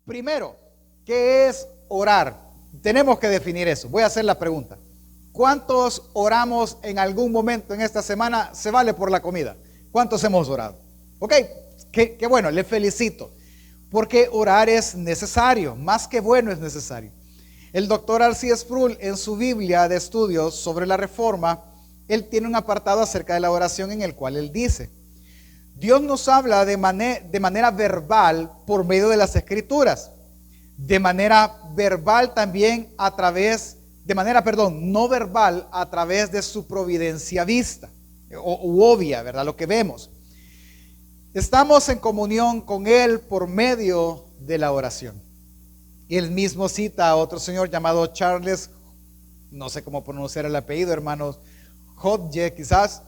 Primero, ¿qué es orar? Tenemos que definir eso. Voy a hacer la pregunta. ¿Cuántos oramos en algún momento en esta semana? Se vale por la comida. ¿Cuántos hemos orado? Ok, qué bueno, le felicito. Porque orar es necesario, más que bueno es necesario. El doctor R.C. Sproul, en su Biblia de estudios sobre la Reforma, él tiene un apartado acerca de la oración en el cual él dice: Dios nos habla de manera verbal por medio de las Escrituras, de manera verbal también no verbal a través de su providencia vista u obvia, ¿verdad? Lo que vemos. Estamos en comunión con Él por medio de la oración. Y él mismo cita a otro señor llamado Charles, no sé cómo pronunciar el apellido, hermanos, Hodge quizás,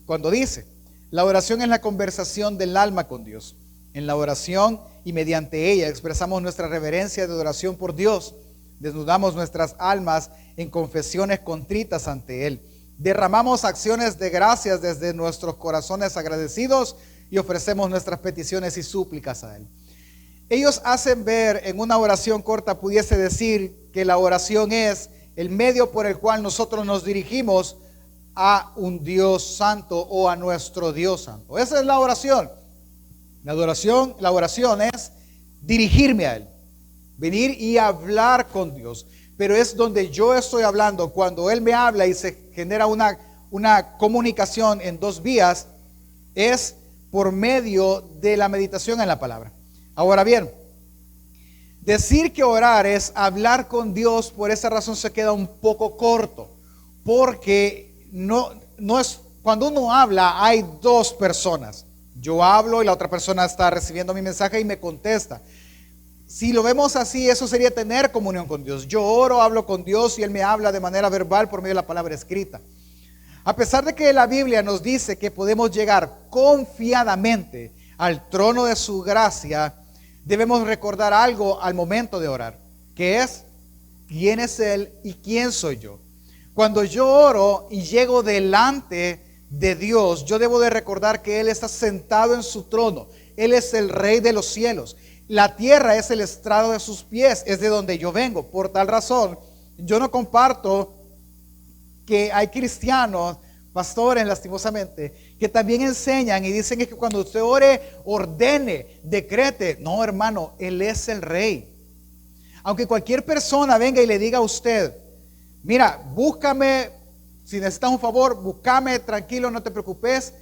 cuando dice: la oración es la conversación del alma con Dios. En la oración y mediante ella expresamos nuestra reverencia de adoración por Dios. Desnudamos nuestras almas en confesiones contritas ante Él. Derramamos acciones de gracias desde nuestros corazones agradecidos y ofrecemos nuestras peticiones y súplicas a Él. Ellos hacen ver, en una oración corta pudiese decir que la oración es el medio por el cual nosotros nos dirigimos a un Dios santo o a nuestro Dios santo. Esa es la oración. La oración es dirigirme a Él, venir y hablar con Dios. Pero es donde yo estoy hablando, cuando Él me habla y se genera una comunicación en dos vías, es por medio de la meditación en la palabra. Ahora bien, decir que orar es hablar con Dios, por esa razón se queda un poco corto, porque no es, cuando uno habla hay dos personas. Yo hablo y la otra persona está recibiendo mi mensaje y me contesta. Si lo vemos así, eso sería tener comunión con Dios. Yo oro, hablo con Dios y Él me habla de manera verbal por medio de la palabra escrita. A pesar de que la Biblia nos dice que podemos llegar confiadamente al trono de su gracia, debemos recordar algo al momento de orar, que es: ¿quién es Él y quién soy yo? Cuando yo oro y llego delante de Dios, yo debo de recordar que Él está sentado en su trono. Él es el Rey de los cielos. La tierra es el estrado de sus pies, es de donde yo vengo. Por tal razón, yo no comparto que hay cristianos, pastores lastimosamente, que también enseñan y dicen que cuando usted ore, ordene, decrete. No, hermano, Él es el Rey. Aunque cualquier persona venga y le diga a usted: mira, búscame, si necesitas un favor, búscame, tranquilo, no te preocupes,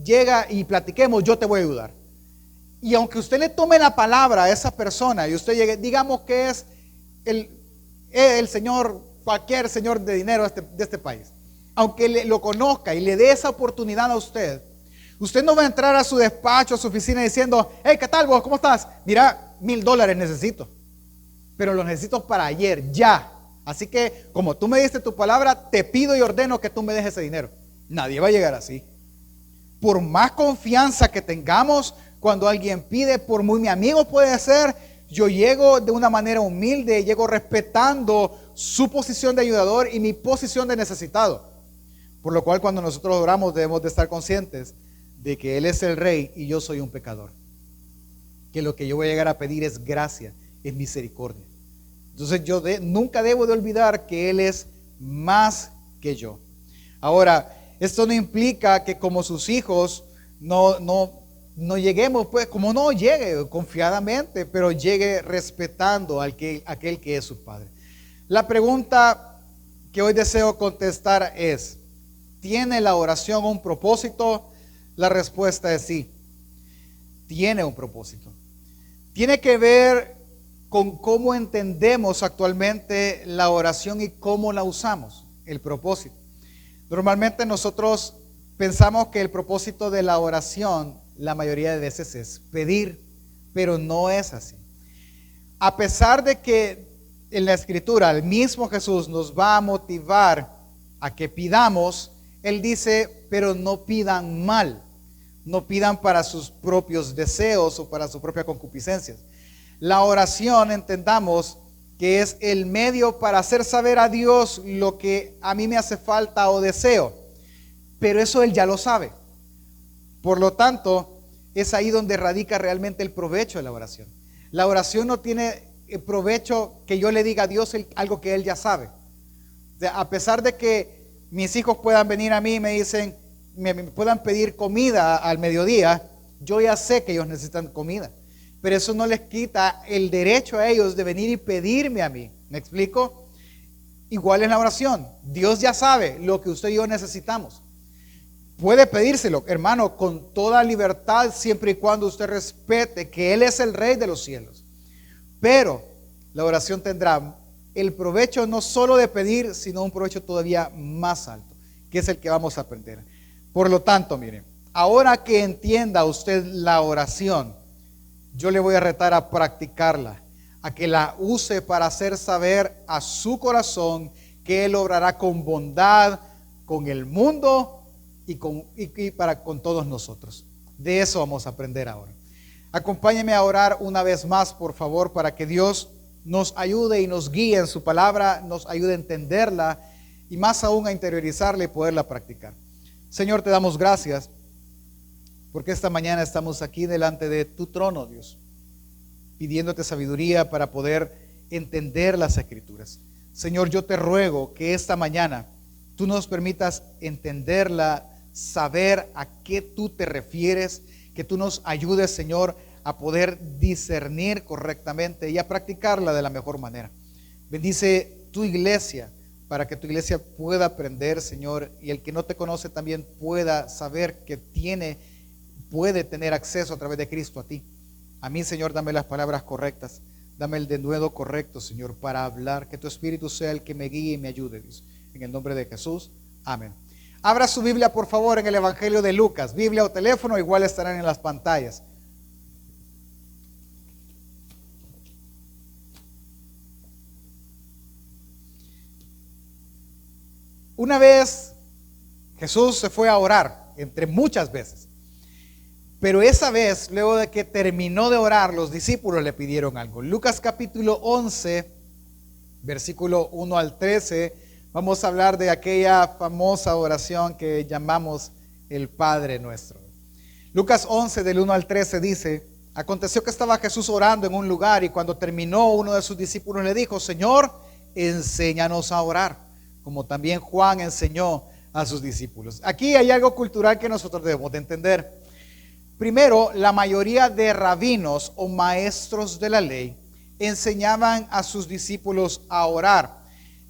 llega y platiquemos, yo te voy a ayudar. Y aunque usted le tome la palabra a esa persona y usted llegue, digamos que es el señor, cualquier señor de dinero de este país, aunque lo conozca y le dé esa oportunidad a usted, usted no va a entrar a su despacho, a su oficina diciendo: hey, ¿qué tal vos? ¿Cómo estás? Mira, $1,000 necesito, pero lo necesito para ayer, ya. Así que como tú me diste tu palabra, te pido y ordeno que tú me dejes ese dinero. Nadie va a llegar así. Por más confianza que tengamos, cuando alguien pide, por muy mi amigo puede ser, yo llego de una manera humilde, llego respetando su posición de ayudador y mi posición de necesitado. Por lo cual, cuando nosotros oramos, debemos de estar conscientes de que Él es el Rey y yo soy un pecador. Que lo que yo voy a llegar a pedir es gracia, es misericordia. Entonces yo nunca debo de olvidar que Él es más que yo. Ahora, esto no implica que como sus hijos no lleguemos, pues, como no llegue confiadamente, pero llegue respetando a aquel que es su Padre. La pregunta que hoy deseo contestar es: ¿tiene la oración un propósito? La respuesta es sí. Tiene un propósito. Tiene que ver con cómo entendemos actualmente la oración y cómo la usamos, el propósito. Normalmente nosotros pensamos que el propósito de la oración la mayoría de veces es pedir, pero no es así. A pesar de que en la Escritura el mismo Jesús nos va a motivar a que pidamos, Él dice: pero no pidan mal, no pidan para sus propios deseos o para sus propias concupiscencias. La oración, entendamos que es el medio para hacer saber a Dios lo que a mí me hace falta o deseo, pero eso Él ya lo sabe. Por lo tanto, es ahí donde radica realmente el provecho de la oración. La oración no tiene provecho que yo le diga a Dios algo que Él ya sabe. O sea, a pesar de que mis hijos puedan venir a mí y me dicen, me puedan pedir comida al mediodía, yo ya sé que ellos necesitan comida. Pero eso no les quita el derecho a ellos de venir y pedirme a mí. ¿Me explico? Igual en la oración. Dios ya sabe lo que usted y yo necesitamos. Puede pedírselo, hermano, con toda libertad, siempre y cuando usted respete que Él es el Rey de los cielos. Pero la oración tendrá el provecho no solo de pedir, sino un provecho todavía más alto, que es el que vamos a aprender. Por lo tanto, miren, ahora que entienda usted la oración, yo le voy a retar a practicarla, a que la use para hacer saber a su corazón que Él obrará con bondad con el mundo y con todos nosotros. De eso vamos a aprender ahora. Acompáñeme a orar una vez más, por favor, para que Dios nos ayude y nos guíe en su palabra, nos ayude a entenderla y más aún a interiorizarla y poderla practicar. Señor, te damos gracias porque esta mañana estamos aquí delante de tu trono, Dios, pidiéndote sabiduría para poder entender las Escrituras. Señor, yo te ruego que esta mañana tú nos permitas entenderla, saber a qué tú te refieres, que tú nos ayudes, Señor, a poder discernir correctamente y a practicarla de la mejor manera. Bendice tu iglesia para que tu iglesia pueda aprender, Señor, y el que no te conoce también pueda saber que puede tener acceso a través de Cristo a ti. A mí, Señor, dame las palabras correctas, dame el denuedo correcto, Señor, para hablar, que tu Espíritu sea el que me guíe y me ayude, Dios. En el nombre de Jesús, amén. Abra su Biblia, por favor, en el Evangelio de Lucas. Biblia o teléfono igual estarán en las pantallas. Una vez Jesús se fue a orar, entre muchas veces. Pero esa vez, luego de que terminó de orar, los discípulos le pidieron algo. Lucas capítulo 11, versículo 1 al 13, vamos a hablar de aquella famosa oración que llamamos el Padre Nuestro. Lucas 11, del 1 al 13 dice: aconteció que estaba Jesús orando en un lugar y cuando terminó, uno de sus discípulos le dijo: Señor, enséñanos a orar, como también Juan enseñó a sus discípulos. Aquí hay algo cultural que nosotros debemos de entender. Primero, la mayoría de rabinos o maestros de la ley enseñaban a sus discípulos a orar.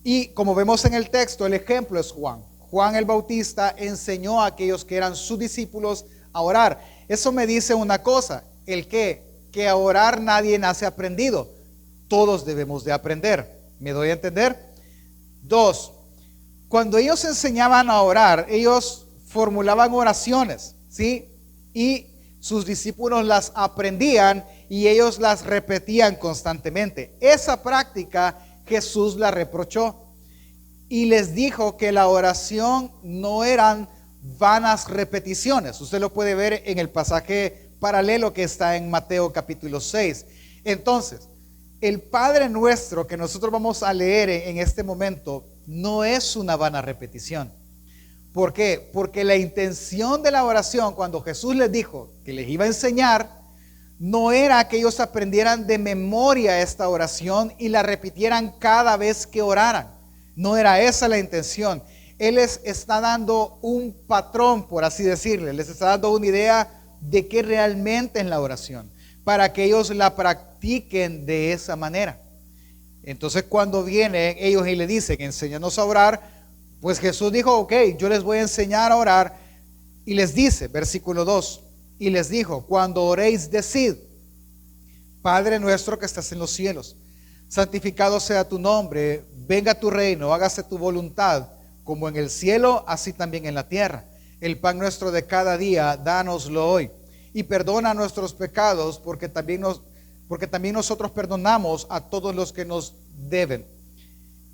Y como vemos en el texto, el ejemplo es Juan. Juan el Bautista enseñó a aquellos que eran sus discípulos a orar. Eso me dice una cosa, que a orar nadie nace aprendido. Todos debemos de aprender. ¿Me doy a entender? 2, cuando ellos enseñaban a orar, ellos formulaban oraciones, ¿sí? Y sus discípulos las aprendían y ellos las repetían constantemente. Esa práctica Jesús la reprochó y les dijo que la oración no eran vanas repeticiones. Usted lo puede ver en el pasaje paralelo que está en Mateo capítulo 6. Entonces, el Padre Nuestro que nosotros vamos a leer en este momento no es una vana repetición. ¿Por qué? Porque la intención de la oración, cuando Jesús les dijo que les iba a enseñar, no era que ellos aprendieran de memoria esta oración y la repitieran cada vez que oraran. No era esa la intención. Él les está dando un patrón, por así decirle. Les está dando una idea de qué realmente es la oración, para que ellos la practiquen de esa manera. Entonces, cuando vienen ellos y le dicen: enséñanos a orar, pues Jesús dijo: ok, yo les voy a enseñar a orar. Y les dice, versículo 2, y les dijo: cuando oréis, decid: Padre nuestro que estás en los cielos, santificado sea tu nombre, venga tu reino, hágase tu voluntad, como en el cielo, así también en la tierra. El pan nuestro de cada día, dánoslo hoy. Y perdona nuestros pecados, porque también nosotros perdonamos a todos los que nos deben.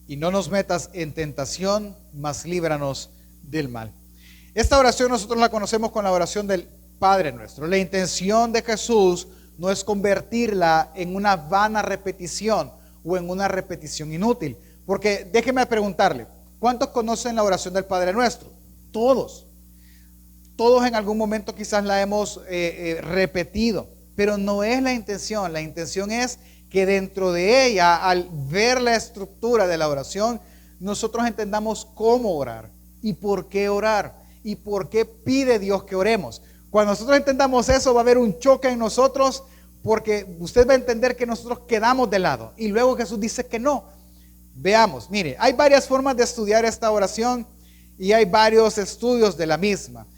Y no nos metas en tentación, mas líbranos del mal. Esta oración nosotros la conocemos con la oración del Padre Nuestro. La intención de Jesús no es convertirla en una vana repetición o en una repetición inútil. Porque déjeme preguntarle, ¿cuántos conocen la oración del Padre Nuestro? Todos. Todos en algún momento quizás la hemos repetido. pero no es la intención. La intención es que dentro de ella, al ver la estructura de la oración, nosotros entendamos cómo orar y por qué orar y por qué pide Dios que oremos. Cuando nosotros entendamos eso, va a haber un choque en nosotros, porque usted va a entender que nosotros quedamos de lado y luego Jesús dice que no. Veamos, mire, hay varias formas de estudiar esta oración y hay varios estudios de la misma.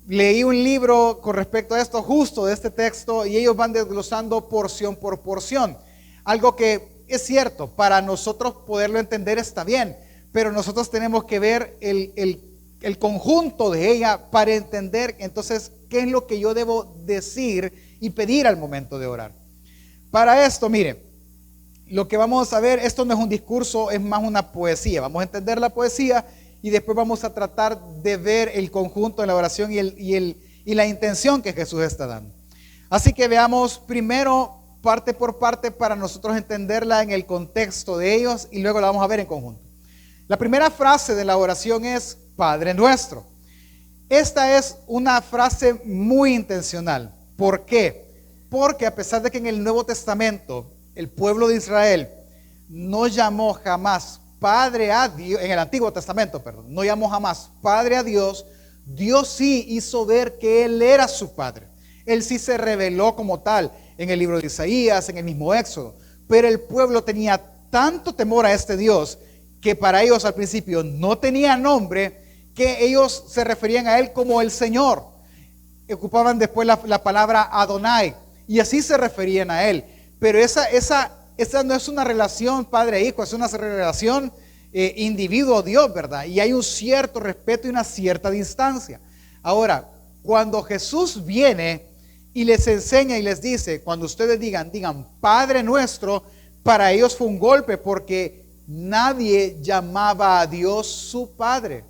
Leí un libro con respecto a esto, justo de este texto, y ellos van desglosando porción por porción. Algo que es cierto, para nosotros poderlo entender está bien, pero nosotros tenemos que ver el conjunto de ella para entender entonces qué es lo que yo debo decir y pedir al momento de orar. Para esto, mire, lo que vamos a ver, esto no es un discurso, es más una poesía. Vamos a entender la poesía y después vamos a tratar de ver el conjunto de la oración y la intención que Jesús está dando. Así que veamos primero parte por parte para nosotros entenderla en el contexto de ellos y luego la vamos a ver en conjunto. La primera frase de la oración es Padre Nuestro. Esta es una frase muy intencional. ¿Por qué? Porque a pesar de que en el Nuevo Testamento el pueblo de Israel no llamó jamás Padre a Dios, en el Antiguo Testamento, perdón, no llamó jamás Padre a Dios, Dios sí hizo ver que Él era su Padre. Él sí se reveló como tal en el libro de Isaías, en el mismo Éxodo. Pero el pueblo tenía tanto temor a este Dios que para ellos al principio no tenía nombre, que ellos se referían a Él como el Señor. Ocupaban después la palabra Adonai y así se referían a Él. Pero esa no es una relación padre-hijo, es una relación individuo-Dios, ¿verdad? Y hay un cierto respeto y una cierta distancia. Ahora, cuando Jesús viene y les enseña y les dice, cuando ustedes digan Padre Nuestro, para ellos fue un golpe porque nadie llamaba a Dios su Padre,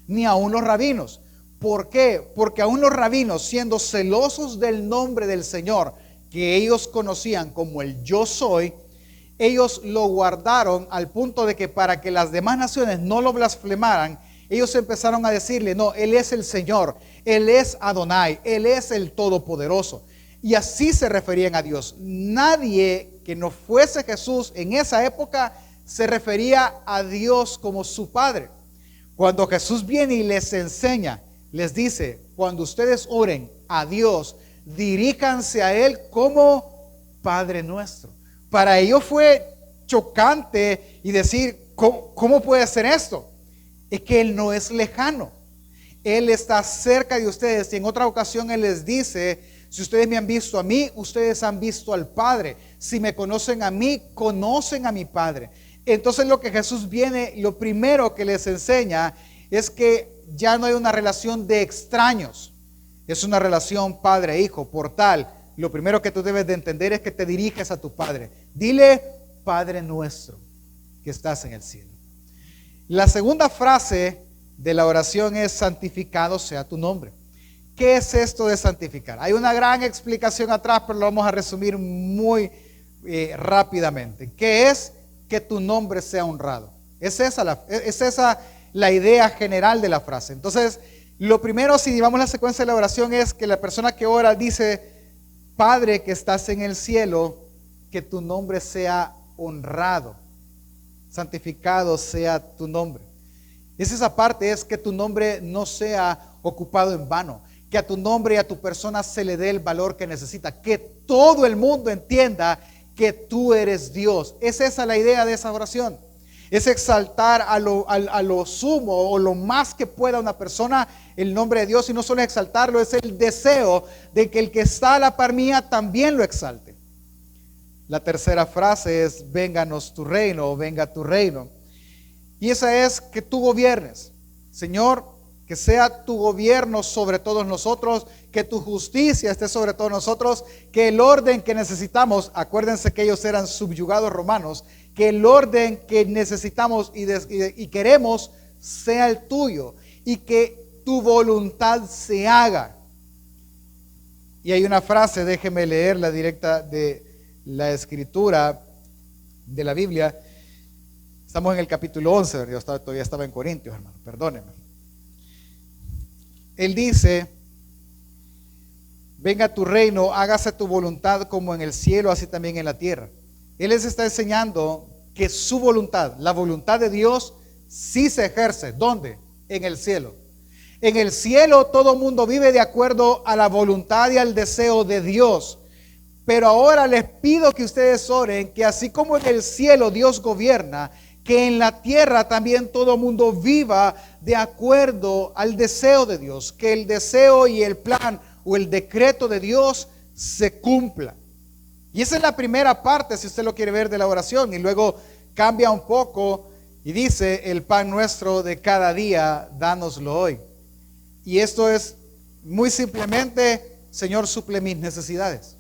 ni aun los rabinos. ¿Por qué? Porque aun los rabinos, siendo celosos del nombre del Señor, que ellos conocían como el Yo Soy, ellos lo guardaron al punto de que para que las demás naciones no lo blasfemaran, ellos empezaron a decirle, no, Él es el Señor, Él es Adonai, Él es el Todopoderoso. Y así se referían a Dios. Nadie que no fuese Jesús en esa época se refería a Dios como su Padre. Cuando Jesús viene y les enseña, les dice, cuando ustedes oren a Dios, diríjanse a Él como Padre Nuestro. Para ellos fue chocante y decir, ¿cómo puede ser esto? Es que Él no es lejano. Él está cerca de ustedes. Y en otra ocasión Él les dice, si ustedes me han visto a mí, ustedes han visto al Padre. Si me conocen a mí, conocen a mi Padre. Entonces lo que Jesús viene, lo primero que les enseña es que ya no hay una relación de extraños. Es una relación padre-hijo. Por tal, lo primero que tú debes de entender es que te diriges a tu Padre. Dile, Padre Nuestro, que estás en el cielo. La segunda frase de la oración es, santificado sea tu nombre. ¿Qué es esto de santificar? Hay una gran explicación atrás, pero lo vamos a resumir muy rápidamente. ¿Qué es? Que tu nombre sea honrado. Es esa la idea general de la frase. Entonces, lo primero, si llevamos la secuencia de la oración, es que la persona que ora dice, Padre que estás en el cielo, que tu nombre sea honrado, santificado sea tu nombre. Esa parte es que tu nombre no sea ocupado en vano, que a tu nombre y a tu persona se le dé el valor que necesita, que todo el mundo entienda que tú eres Dios. Es esa la idea de esa oración. Es exaltar a lo sumo o lo más que pueda una persona el nombre de Dios, y no solo exaltarlo, es el deseo de que el que está a la par mía también lo exalte. La tercera frase es, vénganos tu reino, o venga tu reino. Y esa es que tú gobiernes. Señor, que sea tu gobierno sobre todos nosotros, que tu justicia esté sobre todos nosotros, que el orden que necesitamos, acuérdense que ellos eran subyugados romanos, que el orden que necesitamos y queremos sea el tuyo, y que tu voluntad se haga. Y hay una frase, déjeme leerla directa de la escritura de la Biblia. Estamos en el capítulo 11, yo todavía estaba en Corintios, hermano, perdónenme. Él dice, venga tu reino, hágase tu voluntad como en el cielo, así también en la tierra. Él les está enseñando que su voluntad, la voluntad de Dios, sí se ejerce. ¿Dónde? En el cielo. En el cielo todo mundo vive de acuerdo a la voluntad y al deseo de Dios. Pero ahora les pido que ustedes oren que así como en el cielo Dios gobierna, que en la tierra también todo mundo viva de acuerdo al deseo de Dios. Que el deseo y el plan o el decreto de Dios se cumpla. Y esa es la primera parte, si usted lo quiere ver, de la oración. Y luego cambia un poco y dice: el pan nuestro de cada día, dánoslo hoy. Y esto es muy simplemente: Señor, suple mis necesidades.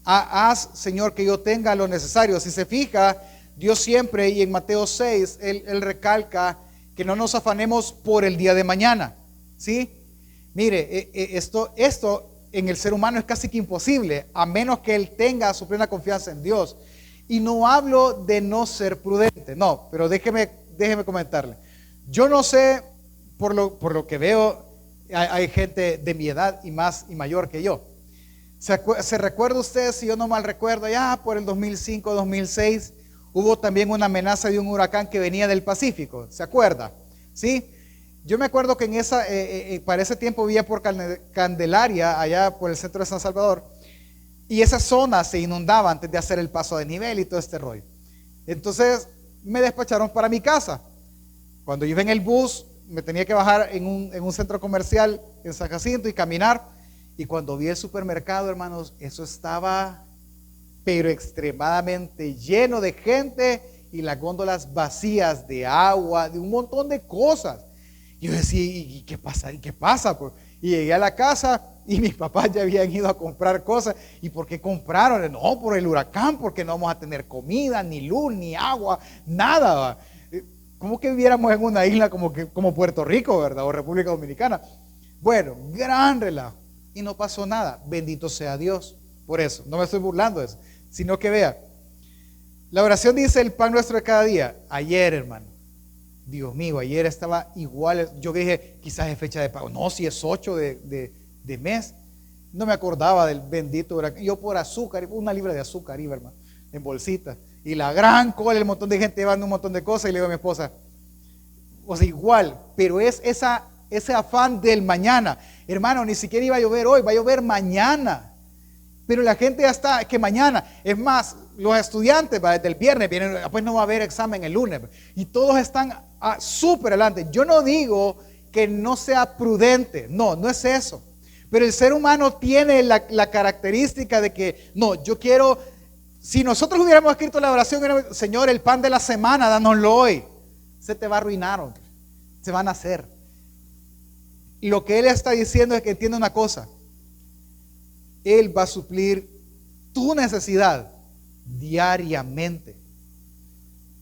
Haz, Señor, que yo tenga lo necesario. Si se fija, Dios siempre, y en Mateo 6, Él recalca que no nos afanemos por el día de mañana. ¿Sí? Mire, esto en el ser humano es casi que imposible, a menos que él tenga su plena confianza en Dios. Y no hablo de no ser prudente, no, pero déjeme comentarle. Yo no sé, por lo que veo, hay gente de mi edad y mayor que yo. ¿Se recuerda usted, si yo no mal recuerdo, ya por el 2005, 2006, hubo también una amenaza de un huracán que venía del Pacífico? ¿Se acuerda? ¿Sí? Yo me acuerdo que para ese tiempo vivía por Candelaria, allá por el centro de San Salvador, y esa zona se inundaba antes de hacer el paso de nivel y todo este rollo. Entonces me despacharon para mi casa. Cuando yo iba en el bus, me tenía que bajar en un centro comercial en San Jacinto y caminar. Y cuando vi el supermercado, hermanos, eso estaba pero extremadamente lleno de gente y las góndolas vacías de agua, de un montón de cosas. Yo decía: ¿y qué pasa? ¿Y qué pasa? Y llegué a la casa y mis papás ya habían ido a comprar cosas. ¿Y por qué compraron? No, por el huracán, porque no vamos a tener comida, ni luz, ni agua, nada. Como que viviéramos en una isla como Puerto Rico, ¿verdad? O República Dominicana. Bueno, gran relajo. Y no pasó nada. Bendito sea Dios. Por eso, no me estoy burlando de eso, sino que vea, la oración dice: el pan nuestro de cada día. Ayer, hermano, Dios mío, ayer estaba igual. Yo dije: quizás es fecha de pago. No, si es 8 de mes. No me acordaba del bendito huracán. Yo por azúcar, una libra de azúcar iba, hermano, en bolsita. Y la gran cola, el montón de gente llevando un montón de cosas. Y le digo a mi esposa: o sea, igual, pero es ese afán del mañana. Hermano, ni siquiera iba a llover hoy, va a llover mañana. Pero la gente ya está, que mañana, es más, los estudiantes desde el viernes vienen, pues no va a haber examen el lunes. Y todos están súper adelante. Yo no digo que no sea prudente, no es eso. Pero el ser humano tiene la característica de que, no, yo quiero, si nosotros hubiéramos escrito la oración: Señor, el pan de la semana, dánoslo hoy. Se te va a arruinar, se van a hacer. Y lo que Él está diciendo es que entienda una cosa: Él va a suplir tu necesidad diariamente.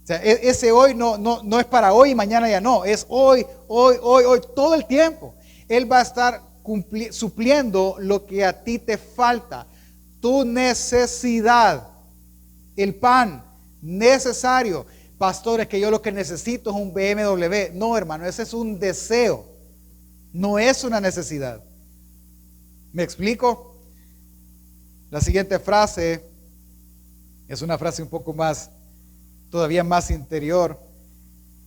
O sea, ese hoy no es para hoy y mañana ya no. Es hoy, todo el tiempo. Él va a estar supliendo lo que a ti te falta. Tu necesidad. El pan necesario. Pastores, que yo lo que necesito es un BMW. No, hermano, ese es un deseo. No es una necesidad. ¿Me explico? La siguiente frase es una frase un poco más, todavía más interior.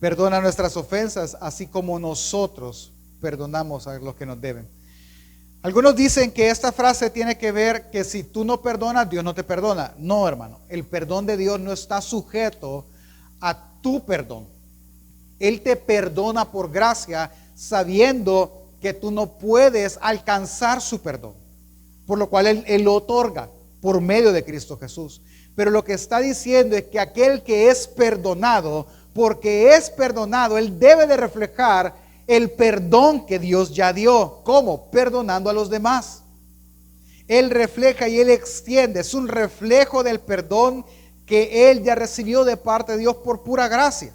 Perdona nuestras ofensas, así como nosotros perdonamos a los que nos deben. Algunos dicen que esta frase tiene que ver que si tú no perdonas, Dios no te perdona. No, hermano, el perdón de Dios no está sujeto a tu perdón. Él te perdona por gracia, sabiendo que tú no puedes alcanzar su perdón, por lo cual Él lo otorga por medio de Cristo Jesús. Pero lo que está diciendo es que aquel que es perdonado, porque es perdonado, él debe de reflejar el perdón que Dios ya dio. ¿Cómo? Perdonando a los demás. Él refleja y él extiende, es un reflejo del perdón que él ya recibió de parte de Dios por pura gracia.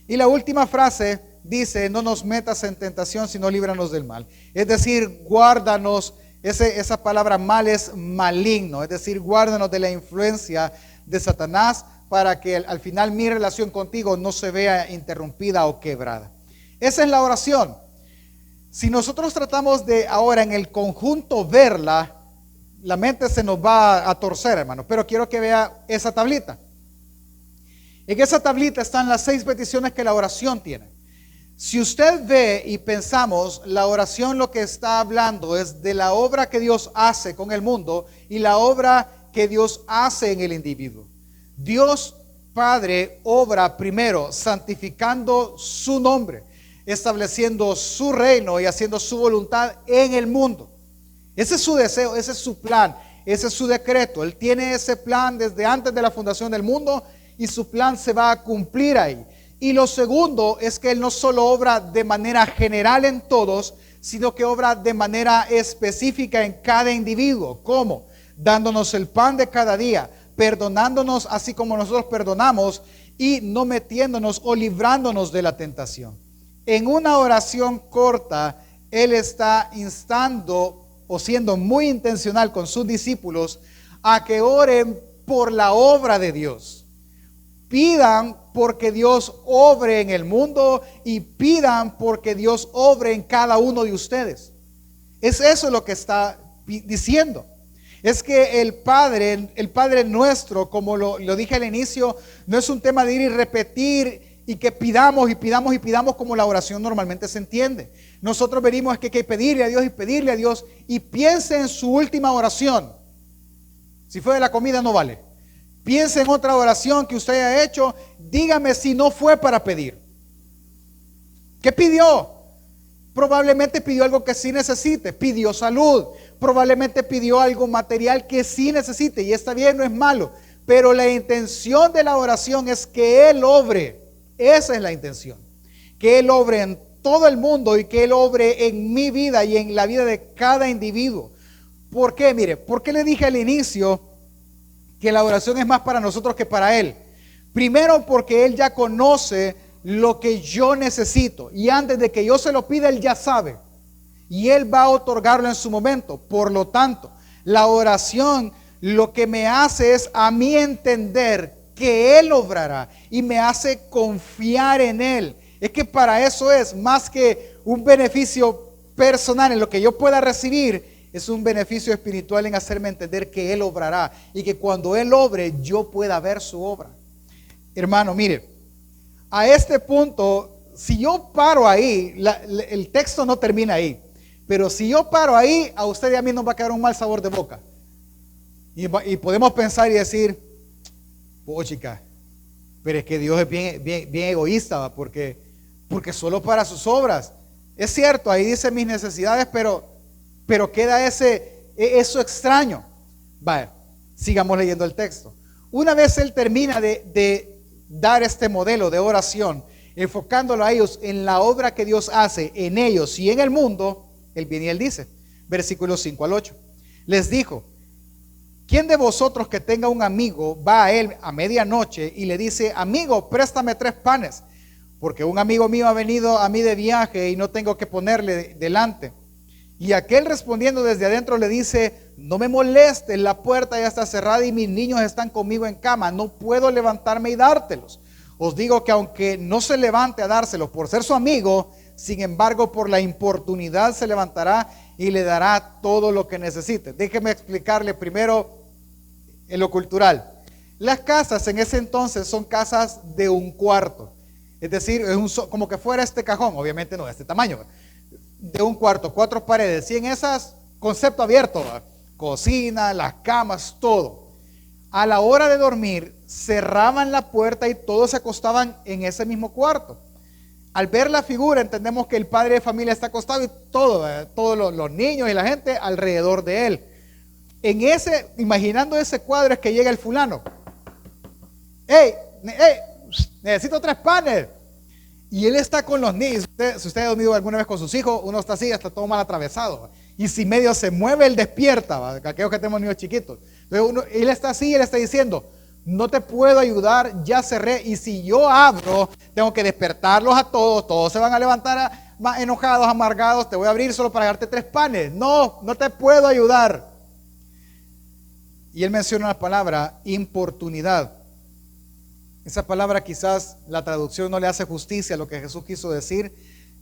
Y la última frase dice: no nos metas en tentación, sino líbranos del mal. Es decir, guárdanos. Esa palabra mal es maligno, es decir, guárdanos de la influencia de Satanás, para que al final mi relación contigo no se vea interrumpida o quebrada. Esa es la oración. Si nosotros tratamos de ahora en el conjunto verla, la mente se nos va a torcer, hermano. Pero quiero que vea esa tablita. En esa tablita están las 6 peticiones que la oración tiene. Si usted ve y pensamos, la oración lo que está hablando es de la obra que Dios hace con el mundo y la obra que Dios hace en el individuo. Dios Padre obra primero santificando su nombre, estableciendo su reino y haciendo su voluntad en el mundo. Ese es su deseo, ese es su plan, ese es su decreto. Él tiene ese plan desde antes de la fundación del mundo y su plan se va a cumplir ahí. Y lo segundo es que Él no solo obra de manera general en todos, sino que obra de manera específica en cada individuo. ¿Cómo? Dándonos el pan de cada día, perdonándonos así como nosotros perdonamos y no metiéndonos o librándonos de la tentación. En una oración corta, Él está instando o siendo muy intencional con sus discípulos a que oren por la obra de Dios. Pidan porque Dios obre en el mundo y pidan porque Dios obre en cada uno de ustedes. Es eso lo que está diciendo. Es que el Padre nuestro, como lo dije al inicio, no es un tema de ir y repetir y que pidamos y pidamos y pidamos como la oración normalmente se entiende. Nosotros venimos que hay que pedirle a Dios y pedirle a Dios y piense en su última oración. Si fue de la comida no vale. Piense en otra oración que usted haya hecho. Dígame si no fue para pedir. ¿Qué pidió? Probablemente pidió algo que sí necesite. Pidió salud. Probablemente pidió algo material que sí necesite. Y está bien, no es malo. Pero la intención de la oración es que Él obre. Esa es la intención. Que Él obre en todo el mundo y que Él obre en mi vida y en la vida de cada individuo. ¿Por qué? Mire, ¿por qué le dije al inicio que la oración es más para nosotros que para Él? Primero porque Él ya conoce lo que yo necesito y antes de que yo se lo pida Él ya sabe y Él va a otorgarlo en su momento. Por lo tanto, la oración lo que me hace es a mí entender que Él obrará y me hace confiar en Él. Es que para eso es más que un beneficio personal en lo que yo pueda recibir. Es un beneficio espiritual en hacerme entender que Él obrará y que cuando Él obre yo pueda ver su obra. Hermano, mire, a este punto, si yo paro ahí, el texto no termina ahí, pero si yo paro ahí, a usted y a mí nos va a quedar un mal sabor de boca. Y podemos pensar y decir, chica, pero es que Dios es bien egoísta, ¿va? Porque solo para sus obras. Es cierto, ahí dice mis necesidades, pero queda eso extraño. Vaya, sigamos leyendo el texto. Una vez Él termina de dar este modelo de oración, enfocándolo a ellos en la obra que Dios hace en ellos y en el mundo, Él viene y Él dice, versículos 5 al 8, les dijo, ¿quién de vosotros que tenga un amigo va a él a medianoche y le dice, amigo, préstame 3 panes? Porque un amigo mío ha venido a mí de viaje y no tengo que ponerle delante. Y aquel respondiendo desde adentro le dice, no me molestes, la puerta ya está cerrada y mis niños están conmigo en cama, no puedo levantarme y dártelos. Os digo que aunque no se levante a dárselos por ser su amigo, sin embargo por la importunidad se levantará y le dará todo lo que necesite. Déjeme explicarle primero en lo cultural. Las casas en ese entonces son casas de un cuarto, es decir, es como que fuera este cajón, obviamente no de este tamaño, de un cuarto, 4 paredes, y en esas, concepto abierto, ¿verdad? Cocina, las camas, todo. A la hora de dormir, cerraban la puerta y todos se acostaban en ese mismo cuarto. Al ver la figura, entendemos que el padre de familia está acostado y todos los niños y la gente alrededor de él. Imaginando ese cuadro es que llega el fulano. ¡Hey! Necesito 3 panes. Y él está con los niños. Si usted ha dormido alguna vez con sus hijos, uno está así, está todo mal atravesado. Y si medio se mueve, él despierta. ¿Va? Aquellos que tenemos niños chiquitos. Entonces él está así y él está diciendo, no te puedo ayudar, ya cerré. Y si yo abro, tengo que despertarlos a todos. Todos se van a levantar enojados, amargados. Te voy a abrir solo para darte 3 panes. No te puedo ayudar. Y él menciona la palabra importunidad. Esa palabra quizás la traducción no le hace justicia a lo que Jesús quiso decir.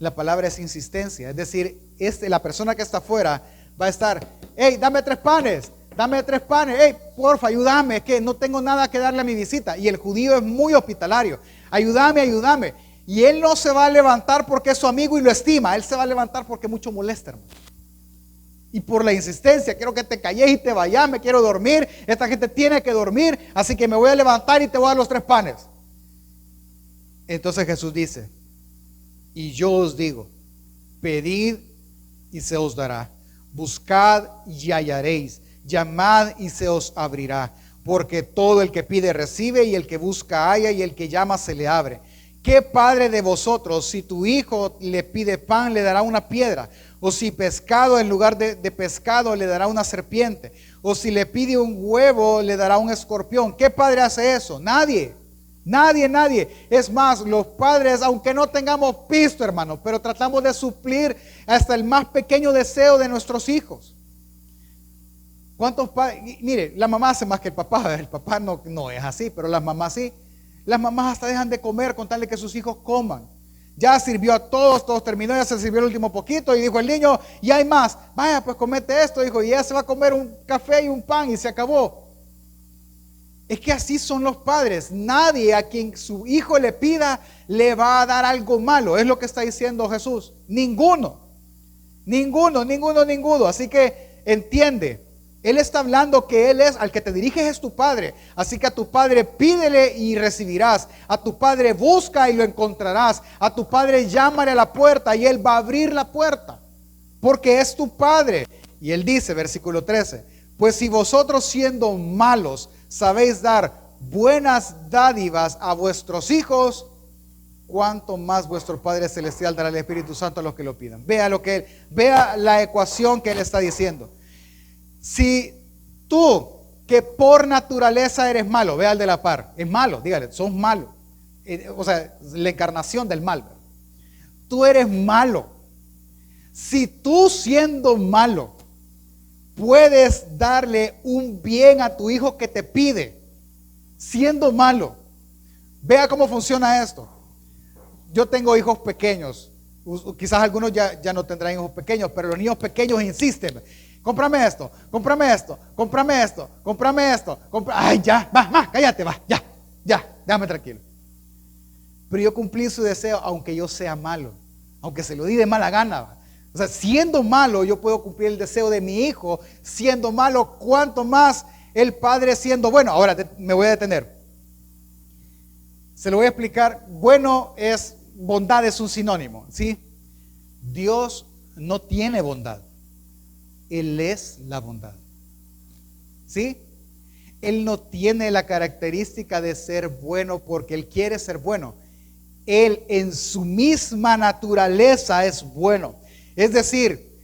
La palabra es insistencia. Es decir, la persona que está afuera va a estar, hey, dame 3 panes, hey, porfa, ayúdame, es que no tengo nada que darle a mi visita. Y el judío es muy hospitalario, ayúdame. Y él no se va a levantar porque es su amigo y lo estima, él se va a levantar porque mucho molesta, hermano. Y por la insistencia, quiero que te calles y te vayas, me quiero dormir, esta gente tiene que dormir, así que me voy a levantar y te voy a dar los 3 panes. Entonces Jesús dice, y yo os digo, pedid y se os dará, buscad y hallaréis, llamad y se os abrirá, porque todo el que pide recibe, y el que busca halla, y el que llama se le abre. ¿Qué padre de vosotros, si tu hijo le pide pan, le dará una piedra? O si pescado, en lugar de pescado, le dará una serpiente? O si le pide un huevo, le dará un escorpión. ¿Qué padre hace eso? Nadie. Es más, los padres, aunque no tengamos pisto, hermano, pero tratamos de suplir hasta el más pequeño deseo de nuestros hijos. ¿Cuántos padres? Mire, la mamá hace más que el papá no es así, pero las mamás sí. Las mamás hasta dejan de comer con tal de que sus hijos coman. Ya sirvió a todos terminó, ya se sirvió el último poquito y dijo el niño, y hay más, vaya pues comete esto, dijo, y ya se va a comer un café y un pan y se acabó. Es que así son los padres. Nadie a quien su hijo le pida le va a dar algo malo. Es lo que está diciendo Jesús. Ninguno. Así que entiende, Él está hablando que Él es, al que te diriges es tu Padre. Así que a tu Padre pídele y recibirás. A tu Padre busca y lo encontrarás. A tu Padre llámale a la puerta y Él va a abrir la puerta. Porque es tu Padre. Y Él dice, versículo 13, pues si vosotros siendo malos sabéis dar buenas dádivas a vuestros hijos, cuánto más vuestro Padre Celestial dará el Espíritu Santo a los que lo pidan. Vea la ecuación que Él está diciendo. Si tú, que por naturaleza eres malo, vea al de la par, es malo, dígale, sos malo. O sea, la encarnación del mal. Tú eres malo. Si tú siendo malo puedes darle un bien a tu hijo que te pide, siendo malo, vea cómo funciona esto. Yo tengo hijos pequeños, quizás algunos ya no tendrán hijos pequeños, pero los niños pequeños insisten. Cómprame esto. Ay, ya, va, cállate, va, ya, déjame tranquilo. Pero yo cumplí su deseo, aunque yo sea malo, aunque se lo di de mala gana. O sea, siendo malo, yo puedo cumplir el deseo de mi hijo. Siendo malo, cuánto más el Padre siendo bueno. Ahora me voy a detener. Se lo voy a explicar. Bondad es un sinónimo, ¿sí? Dios no tiene bondad. Él es la bondad, ¿sí? Él no tiene la característica de ser bueno porque Él quiere ser bueno. Él en su misma naturaleza es bueno. Es decir,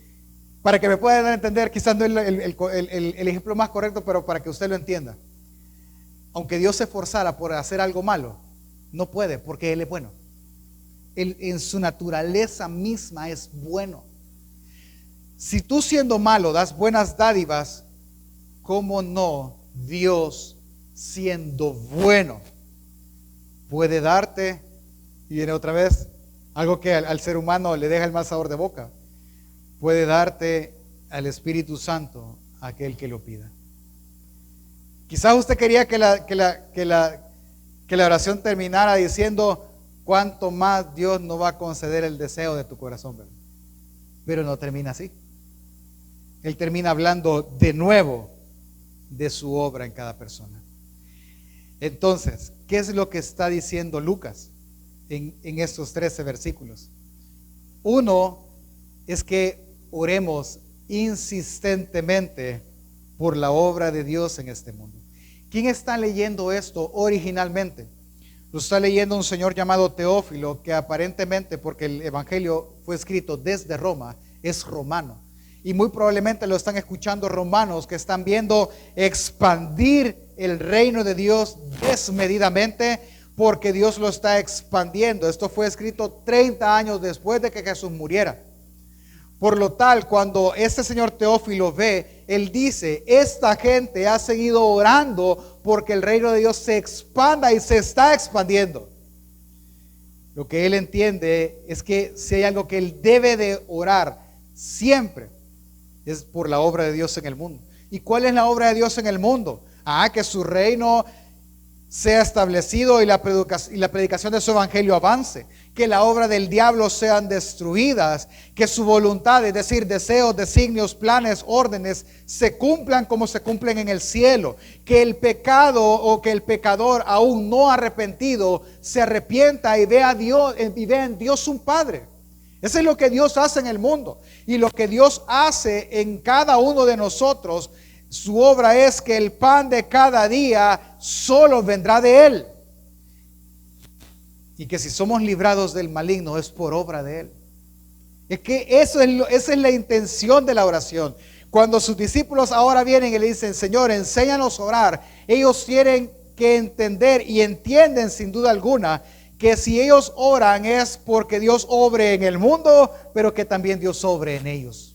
para que me puedan entender, quizás no es el ejemplo más correcto, pero para que usted lo entienda. Aunque Dios se esforzara por hacer algo malo, no puede porque Él es bueno. Él en su naturaleza misma es bueno. Si tú siendo malo das buenas dádivas, ¿cómo no Dios siendo bueno puede darte? Y viene otra vez algo que al ser humano le deja el mal sabor de boca. Puede darte al Espíritu Santo a aquel que lo pida. Quizás usted quería que la oración terminara diciendo cuánto más Dios no va a conceder el deseo de tu corazón, ¿verdad? Pero no termina así. Él termina hablando de nuevo de su obra en cada persona. Entonces, ¿qué es lo que está diciendo Lucas en estos 13 versículos? Uno es que oremos insistentemente por la obra de Dios en este mundo. ¿Quién está leyendo esto originalmente? Lo está leyendo un señor llamado Teófilo, que aparentemente, porque el evangelio fue escrito desde Roma, es romano. Y muy probablemente lo están escuchando romanos que están viendo expandir el reino de Dios desmedidamente, porque Dios lo está expandiendo. Esto fue escrito 30 años después de que Jesús muriera. Por lo tal, cuando este señor Teófilo ve, él dice, esta gente ha seguido orando porque el reino de Dios se expanda y se está expandiendo. Lo que él entiende es que si hay algo que él debe de orar siempre, es por la obra de Dios en el mundo. ¿Y cuál es la obra de Dios en el mundo? Que su reino sea establecido y la predicación de su evangelio avance, que la obra del diablo sean destruidas, que su voluntad, es decir, deseos, designios, planes, órdenes, se cumplan como se cumplen en el cielo, que el pecado o que el pecador aún no arrepentido se arrepienta y vea a Dios, y vea en Dios un Padre. Eso es lo que Dios hace en el mundo, y lo que Dios hace en cada uno de nosotros. Su obra es que el pan de cada día solo vendrá de Él. Y que si somos librados del maligno es por obra de Él. Es que esa es la intención de la oración. Cuando sus discípulos ahora vienen y le dicen, Señor, enséñanos a orar, ellos tienen que entender y entienden sin duda alguna que si ellos oran es porque Dios obre en el mundo, pero que también Dios obre en ellos.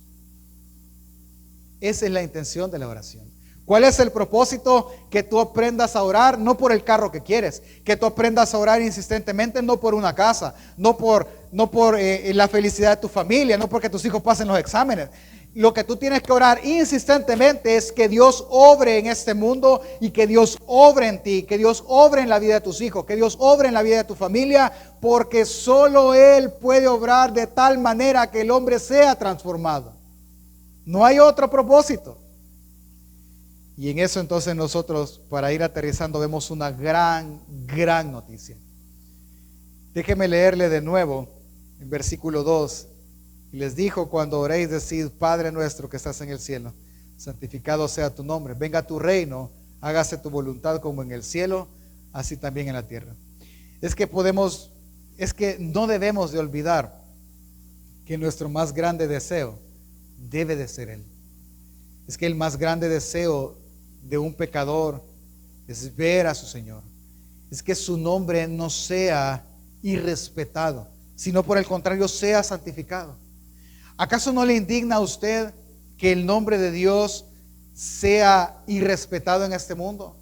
Esa es la intención de la oración. ¿Cuál es el propósito? Que tú aprendas a orar no por el carro que quieres, que tú aprendas a orar insistentemente no por una casa, no por la felicidad de tu familia, no porque tus hijos pasen los exámenes. Lo que tú tienes que orar insistentemente es que Dios obre en este mundo y que Dios obre en ti, que Dios obre en la vida de tus hijos, que Dios obre en la vida de tu familia, porque solo Él puede obrar de tal manera que el hombre sea transformado. No hay otro propósito. Y en eso entonces nosotros, para ir aterrizando, vemos una gran noticia. Déjeme leerle de nuevo en versículo 2. Y les dijo, cuando oréis, decid, Padre nuestro que estás en el cielo, santificado sea tu nombre, venga tu reino, hágase tu voluntad como en el cielo, así también en la tierra. Es que no debemos de olvidar que nuestro más grande deseo debe de ser Él. Es que el más grande deseo de un pecador es ver a su Señor. Es que su nombre no sea irrespetado, sino por el contrario sea santificado. ¿Acaso no le indigna a usted que el nombre de Dios sea irrespetado en este mundo?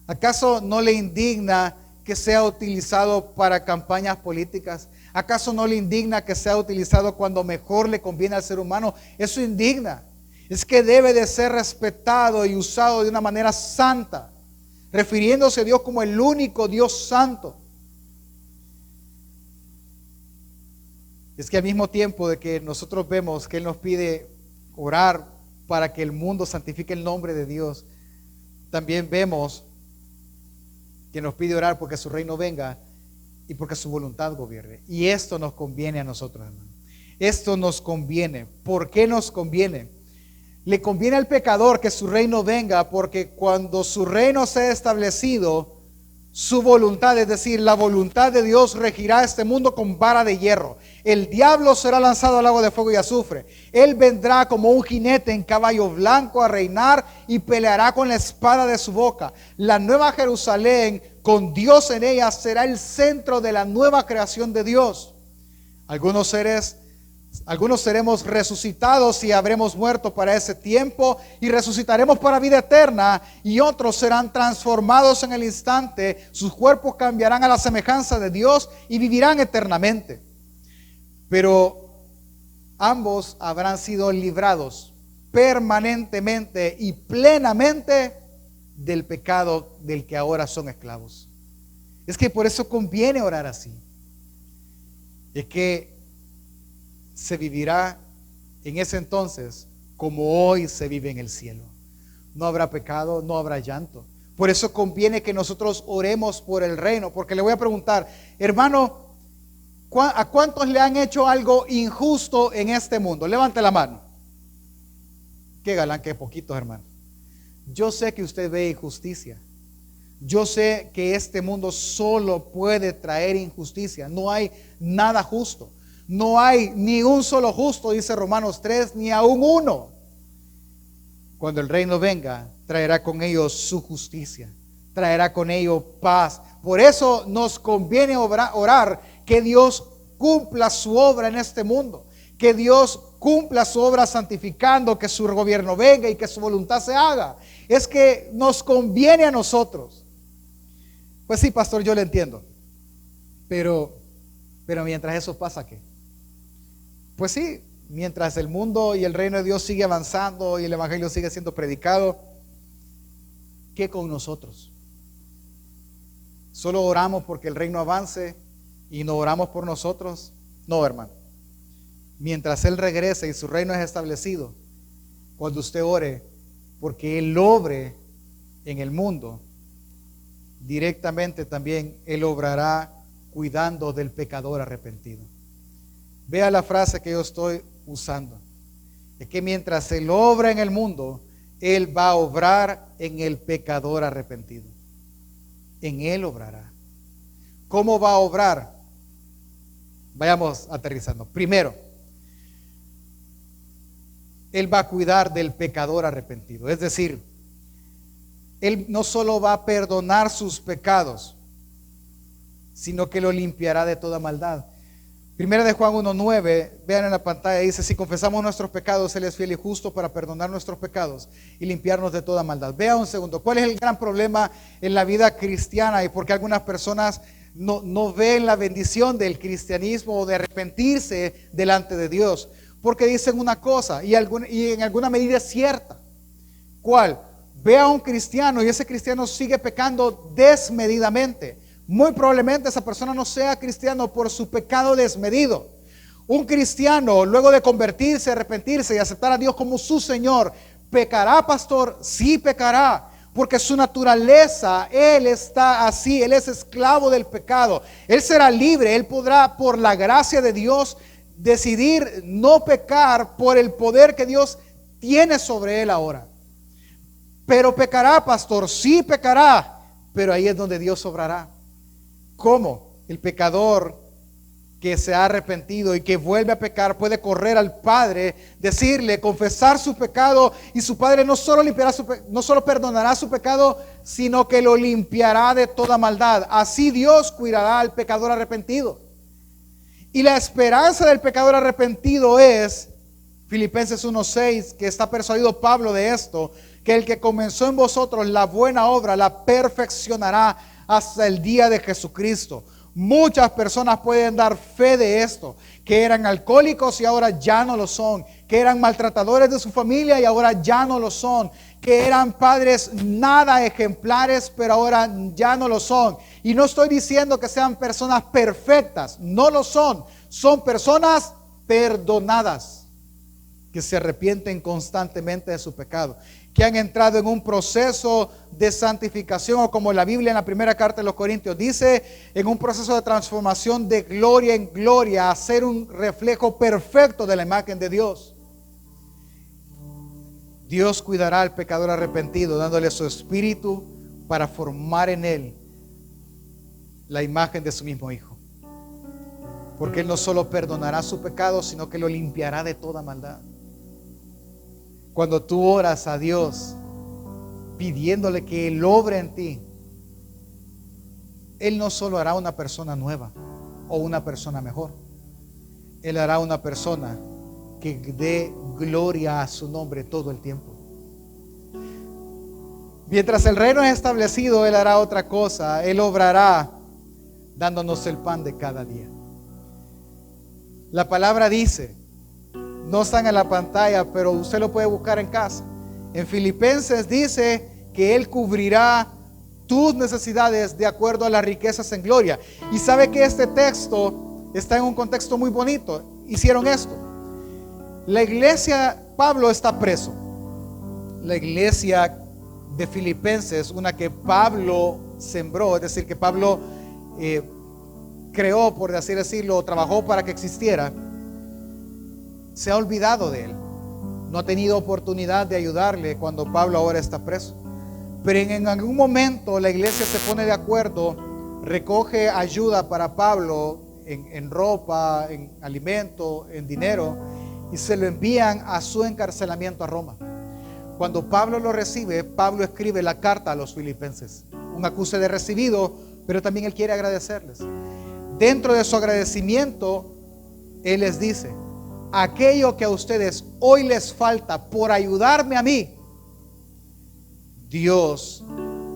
¿Acaso no le indigna que sea utilizado para campañas políticas? ¿Acaso no le indigna que sea utilizado cuando mejor le conviene al ser humano? Eso indigna. Es que debe de ser respetado y usado de una manera santa, refiriéndose a Dios como el único Dios santo. Es que al mismo tiempo de que nosotros vemos que Él nos pide orar para que el mundo santifique el nombre de Dios, también vemos que nos pide orar porque su reino venga y porque su voluntad gobierne. Y esto nos conviene a nosotros, hermano. Esto nos conviene. ¿Por qué nos conviene? Le conviene al pecador que su reino venga, porque cuando su reino sea establecido, su voluntad, es decir, la voluntad de Dios regirá este mundo con vara de hierro. El diablo será lanzado al lago de fuego y azufre. Él vendrá como un jinete en caballo blanco a reinar y peleará con la espada de su boca. La nueva Jerusalén, con Dios en ella, será el centro de la nueva creación de Dios. Algunos seremos resucitados y habremos muerto para ese tiempo y resucitaremos para vida eterna, y otros serán transformados en el instante. Sus cuerpos cambiarán a la semejanza de Dios y vivirán eternamente. Pero ambos habrán sido librados permanentemente y plenamente del pecado del que ahora son esclavos. Es que por eso conviene orar así. Es que se vivirá en ese entonces como hoy se vive en el cielo. No habrá pecado, no habrá llanto. Por eso conviene que nosotros oremos por el reino, porque le voy a preguntar, hermano, ¿a cuántos le han hecho algo injusto en este mundo? Levante la mano. Qué galán, qué poquitos, hermano. Yo sé que usted ve injusticia. Yo sé que este mundo solo puede traer injusticia. No hay nada justo. No hay ni un solo justo, dice Romanos 3, ni aún uno. Cuando el reino venga, traerá con ellos su justicia, traerá con ellos paz. Por eso nos conviene orar que Dios cumpla su obra en este mundo, que Dios cumpla su obra santificando, que su gobierno venga y que su voluntad se haga. Es que nos conviene a nosotros. Pues sí, pastor, yo le entiendo, pero Pero mientras eso pasa, ¿qué? Pues sí, mientras el mundo y el reino de Dios sigue avanzando y el evangelio sigue siendo predicado, ¿qué con nosotros? ¿Solo oramos porque el reino avance y no oramos por nosotros? No, hermano. Mientras Él regrese y su reino es establecido, cuando usted ore porque Él obre en el mundo, directamente también Él obrará cuidando del pecador arrepentido. Vea la frase que yo estoy usando. Es que mientras Él obra en el mundo, Él va a obrar en el pecador arrepentido. En Él obrará. ¿Cómo va a obrar? Vayamos aterrizando. Primero, Él va a cuidar del pecador arrepentido. Es decir, Él no solo va a perdonar sus pecados, sino que lo limpiará de toda maldad. Primera de Juan 1:9, vean en la pantalla, dice: si confesamos nuestros pecados, Él es fiel y justo para perdonar nuestros pecados y limpiarnos de toda maldad. Vea un segundo, ¿cuál es el gran problema en la vida cristiana y por qué algunas personas no ven la bendición del cristianismo o de arrepentirse delante de Dios? Porque dicen una cosa y en alguna medida es cierta. ¿Cuál? Ve a un cristiano y ese cristiano sigue pecando desmedidamente. Muy probablemente esa persona no sea cristiano por su pecado desmedido. Un cristiano, luego de convertirse, arrepentirse y aceptar a Dios como su Señor, ¿pecará, pastor? Sí, pecará, porque su naturaleza, Él está así, Él es esclavo del pecado. Él será libre, Él podrá, por la gracia de Dios, decidir no pecar por el poder que Dios tiene sobre Él ahora. Pero pecará, pastor, sí pecará, pero ahí es donde Dios obrará. ¿Cómo? El pecador que se ha arrepentido y que vuelve a pecar puede correr al Padre, decirle, confesar su pecado, y su Padre no solo perdonará su pecado, sino que lo limpiará de toda maldad. Así Dios cuidará al pecador arrepentido. Y la esperanza del pecador arrepentido es, Filipenses 1:6, que está persuadido Pablo de esto, que el que comenzó en vosotros la buena obra la perfeccionará hasta el día de Jesucristo. Muchas personas pueden dar fe de esto, que eran alcohólicos y ahora ya no lo son, que eran maltratadores de su familia y ahora ya no lo son, que eran padres nada ejemplares pero ahora ya no lo son. Y no estoy diciendo que sean personas perfectas, no lo son, son personas perdonadas, que se arrepienten constantemente de su pecado, que han entrado en un proceso de santificación, o como la Biblia en la primera carta de los Corintios dice, en un proceso de transformación de gloria en gloria, a ser un reflejo perfecto de la imagen de Dios. Dios cuidará al pecador arrepentido, dándole su espíritu para formar en él la imagen de su mismo Hijo. Porque Él no solo perdonará su pecado, sino que lo limpiará de toda maldad. Cuando tú oras a Dios pidiéndole que Él obre en ti, Él no solo hará una persona nueva o una persona mejor, Él hará una persona que dé gloria a su nombre todo el tiempo. Mientras el reino es establecido, Él hará otra cosa. Él obrará dándonos el pan de cada día. La palabra dice, no están en la pantalla, pero usted lo puede buscar en casa. En Filipenses dice que Él cubrirá tus necesidades de acuerdo a las riquezas en gloria. Y sabe que este texto está en un contexto muy bonito. Hicieron esto. La iglesia, Pablo está preso. La iglesia de Filipenses, una que Pablo sembró, es decir, que Pablo creó, por así decirlo, trabajó para que existiera, se ha olvidado de él. No ha tenido oportunidad de ayudarle cuando Pablo ahora está preso. Pero en algún momento la iglesia se pone de acuerdo, recoge ayuda para Pablo en ropa, en alimento, en dinero, y se lo envían a su encarcelamiento a Roma. Cuando Pablo lo recibe, Pablo escribe la carta a los filipenses, un acuse de recibido, pero también él quiere agradecerles. Dentro de su agradecimiento, él les dice: aquello que a ustedes hoy les falta por ayudarme a mí, Dios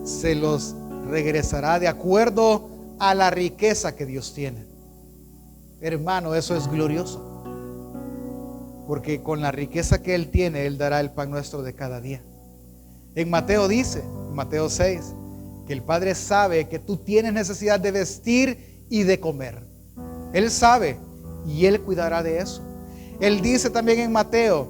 se los regresará de acuerdo a la riqueza que Dios tiene. Hermano, eso es glorioso. Porque con la riqueza que Él tiene, Él dará el pan nuestro de cada día. En Mateo dice, en Mateo 6, que el Padre sabe que tú tienes necesidad de vestir y de comer. Él sabe y Él cuidará de eso. Él dice también en Mateo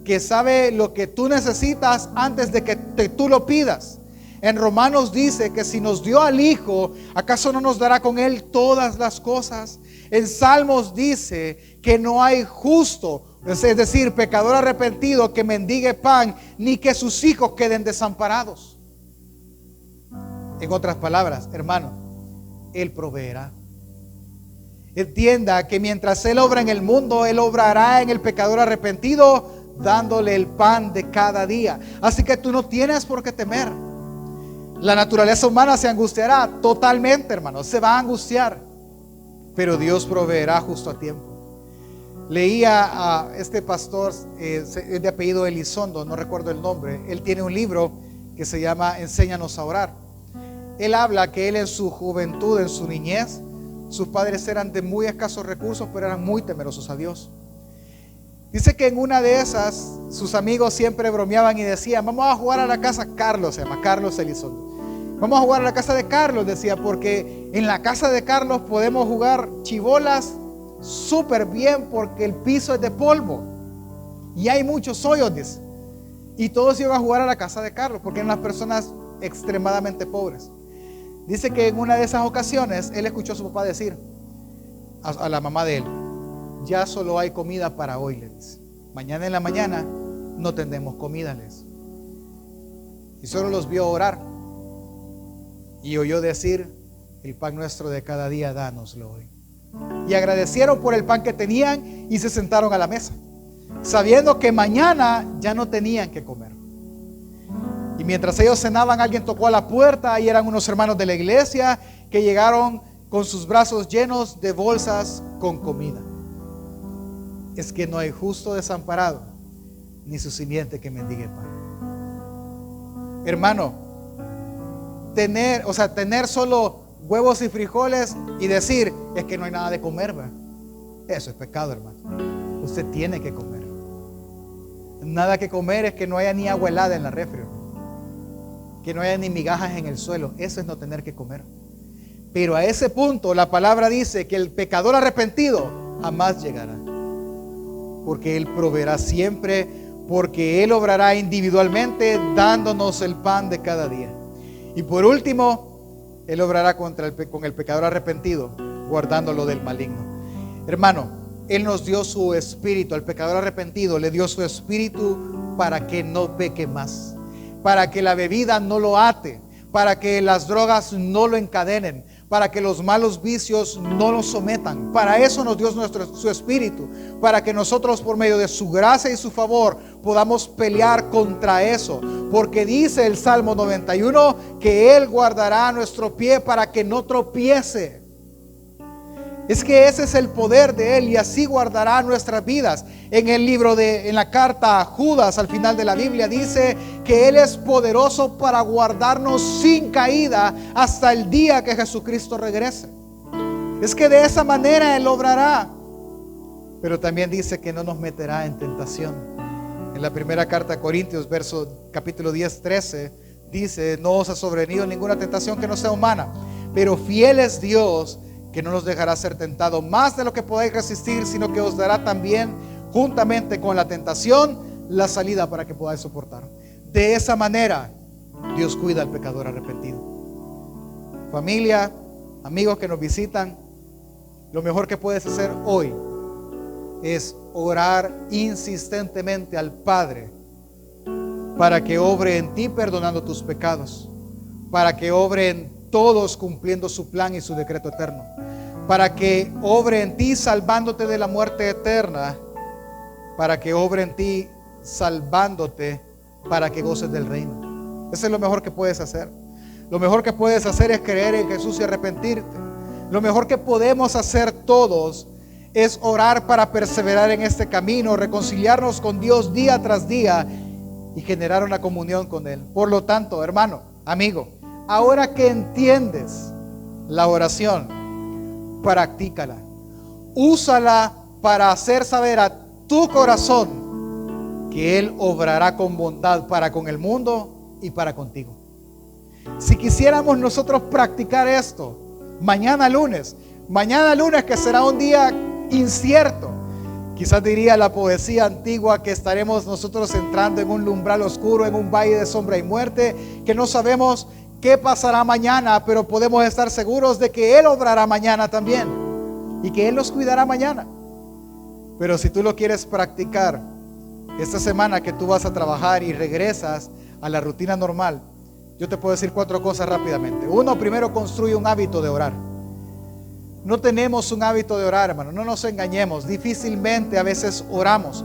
que sabe lo que tú necesitas antes de que tú lo pidas. En Romanos dice que si nos dio al Hijo, ¿acaso no nos dará con Él todas las cosas? En Salmos dice que no hay justo, es decir, pecador arrepentido, que mendigue pan, ni que sus hijos queden desamparados. En otras palabras, hermano, Él proveerá. Entienda que mientras Él obra en el mundo, Él obrará en el pecador arrepentido, dándole el pan de cada día. Así que tú no tienes por qué temer. La naturaleza humana se angustiará totalmente, hermano, se va a angustiar, pero Dios proveerá justo a tiempo. Leía a este pastor, es de apellido Elizondo, no recuerdo el nombre. Él tiene un libro que se llama Enséñanos a orar. Él habla que él en su juventud, en su niñez, sus padres eran de muy escasos recursos, pero eran muy temerosos a Dios. Dice que en una de esas, sus amigos siempre bromeaban y decían: vamos a jugar a la casa Carlos, se llama Carlos Elizondo. Vamos a jugar a la casa de Carlos, decía, porque en la casa de Carlos podemos jugar chibolas súper bien porque el piso es de polvo y hay muchos hoyos, dice. Y todos iban a jugar a la casa de Carlos porque eran las personas extremadamente pobres. Dice que en una de esas ocasiones él escuchó a su papá decir a la mamá de él: ya solo hay comida para hoy, le dice. Mañana en la mañana no tendremos comida, les. Y solo los vio orar y oyó decir: el pan nuestro de cada día, dánoslo hoy. Y agradecieron por el pan que tenían y se sentaron a la mesa, sabiendo que mañana ya no tenían que comer. Y mientras ellos cenaban, alguien tocó a la puerta y eran unos hermanos de la iglesia que llegaron con sus brazos llenos de bolsas con comida. Es que no hay justo desamparado, ni su simiente que mendigue pan. Hermano, tener solo huevos y frijoles y decir: es que no hay nada de comer, ¿verdad? Eso es pecado, hermano. Usted tiene que comer. Nada que comer es que no haya ni agua helada en la refri, que no haya ni migajas en el suelo. Eso es no tener que comer. Pero a ese punto la palabra dice que el pecador arrepentido jamás llegará, porque Él proveerá siempre, porque Él obrará individualmente dándonos el pan de cada día. Y por último, Él obrará con el pecador arrepentido, guardándolo del maligno. Hermano, Él nos dio su espíritu. Al pecador arrepentido le dio su espíritu para que no peque más, para que la bebida no lo ate, para que las drogas no lo encadenen, para que los malos vicios no lo sometan. Para eso nos dio su espíritu, para que nosotros por medio de su gracia y su favor podamos pelear contra eso. Porque dice el Salmo 91 que Él guardará nuestro pie para que no tropiece. Es que ese es el poder de Él, y así guardará nuestras vidas. En la carta a Judas, al final de la Biblia, dice que Él es poderoso para guardarnos sin caída hasta el día que Jesucristo regrese. Es que de esa manera Él obrará. Pero también dice que no nos meterá en tentación. En la primera carta a Corintios, capítulo 10, 13, dice: no os ha sobrevenido ninguna tentación que no sea humana, pero fiel es Dios, que no nos dejará ser tentados más de lo que podáis resistir, sino que os dará también, juntamente con la tentación, la salida para que podáis soportar. De esa manera Dios cuida al pecador arrepentido. Familia, amigos que nos visitan, lo mejor que puedes hacer hoy es orar insistentemente al Padre para que obre en ti perdonando tus pecados, para que obre en todos cumpliendo su plan y su decreto eterno, para que obre en ti salvándote de la muerte eterna, para que obre en ti salvándote para que goces del reino. Eso es lo mejor que puedes hacer. Lo mejor que puedes hacer es creer en Jesús y arrepentirte. Lo mejor que podemos hacer todos es orar para perseverar en este camino, reconciliarnos con Dios día tras día y generar una comunión con Él. Por lo tanto, hermano, amigo, ahora que entiendes la oración, practícala. Úsala para hacer saber a tu corazón que Él obrará con bondad para con el mundo y para contigo. Si quisiéramos nosotros practicar esto, mañana lunes que será un día incierto, quizás diría la poesía antigua que estaremos nosotros entrando en un umbral oscuro, en un valle de sombra y muerte, que no sabemos qué pasará mañana, pero podemos estar seguros de que Él obrará mañana también y que Él nos cuidará mañana. Pero si tú lo quieres practicar esta semana que tú vas a trabajar y regresas a la rutina normal, yo te puedo decir 4 cosas rápidamente. Uno, primero, construye un hábito de orar. No tenemos un hábito de orar, hermano, no nos engañemos. Difícilmente a veces oramos,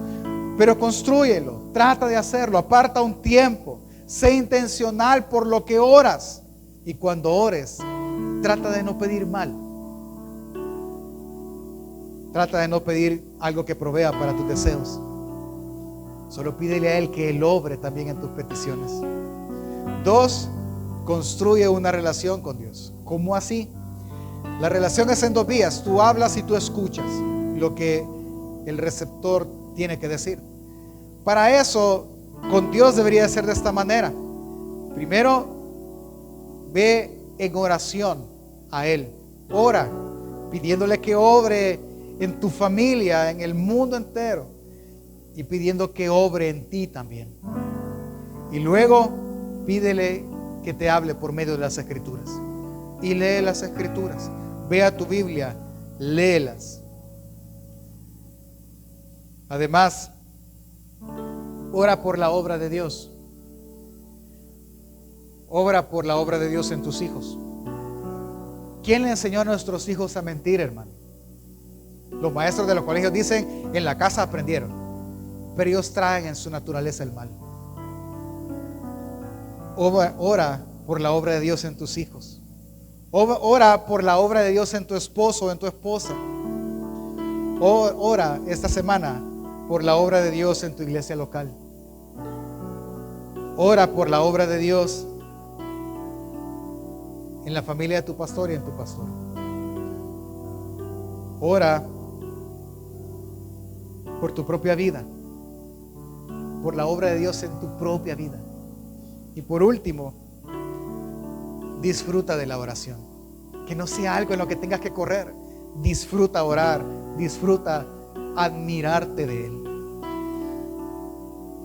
pero constrúyelo, trata de hacerlo, aparta un tiempo, sé intencional por lo que oras. Y cuando ores, trata de no pedir mal. Trata de no pedir algo que provea para tus deseos. Solo pídele a Él que Él obre también en tus peticiones. 2, construye una relación con Dios. ¿Cómo así? La relación es en 2 vías. Tú hablas y tú escuchas lo que el receptor tiene que decir. Para eso, con Dios debería ser de esta manera. Primero, ve en oración a Él. Ora, pidiéndole que obre en tu familia, en el mundo entero, y pidiendo que obre en ti también. Y luego, pídele que te hable por medio de las Escrituras. Y lee las Escrituras. Ve a tu Biblia, léelas. Además, ora por la obra de Dios. Ora por la obra de Dios en tus hijos. ¿Quién le enseñó a nuestros hijos a mentir, hermano? Los maestros de los colegios dicen, en la casa aprendieron, pero ellos traen en su naturaleza el mal. Ora por la obra de Dios en tus hijos. Ora por la obra de Dios en tu esposo o en tu esposa. Ora esta semana por la obra de Dios en tu iglesia local. Ora por la obra de Dios en la familia de tu pastor y en tu pastor. Ora por tu propia vida, por la obra de Dios en tu propia vida. Y por último, disfruta de la oración. Que no sea algo en lo que tengas que correr. Disfruta orar, disfruta admirarte de Él.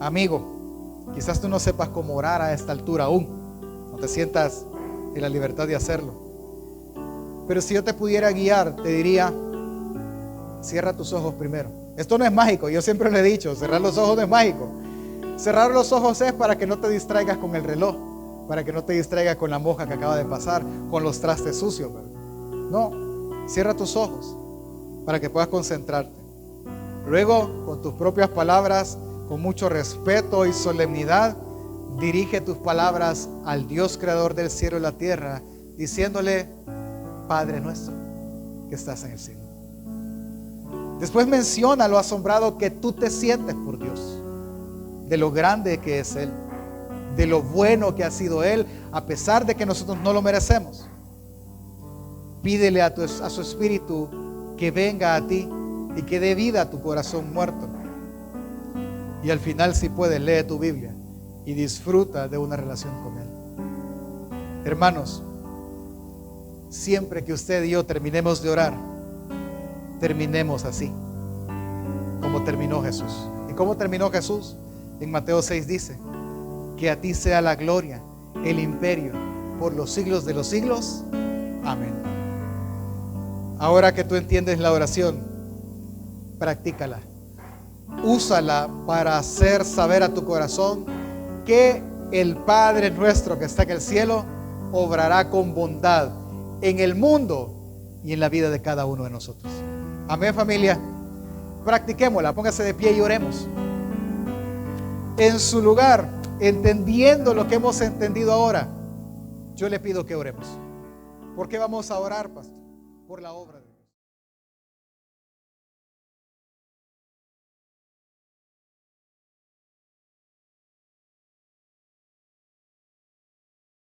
Amigo, quizás tú no sepas cómo orar a esta altura aún, no te sientas en la libertad de hacerlo, pero si yo te pudiera guiar, te diría, cierra tus ojos primero. Esto no es mágico, yo siempre lo he dicho, cerrar los ojos no es mágico. Cerrar los ojos es para que no te distraigas con el reloj, para que no te distraigas con la moja que acaba de pasar, con los trastes sucios. No, cierra tus ojos para que puedas concentrarte. Luego, con tus propias palabras, con mucho respeto y solemnidad, dirige tus palabras al Dios creador del cielo y la tierra, diciéndole, Padre nuestro que estás en el cielo. Después menciona lo asombrado que tú te sientes por Dios, de lo grande que es Él, de lo bueno que ha sido Él, a pesar de que nosotros no lo merecemos. Pídele a su espíritu que venga a ti y que dé vida a tu corazón muerto. Y al final, si puedes, lee tu Biblia y disfruta de una relación con Él. Hermanos, siempre que usted y yo terminemos de orar, terminemos así, como terminó Jesús. ¿Y cómo terminó Jesús? En Mateo 6 dice, que a ti sea la gloria, el imperio, por los siglos de los siglos. Amén. Ahora que tú entiendes la oración, practícala. Úsala para hacer saber a tu corazón que el Padre nuestro que está en el cielo obrará con bondad en el mundo y en la vida de cada uno de nosotros. Amén, familia. Practiquémosla, póngase de pie y oremos. En su lugar, entendiendo lo que hemos entendido ahora, yo le pido que oremos. ¿Por qué vamos a orar, pastor? Por la obra de Dios.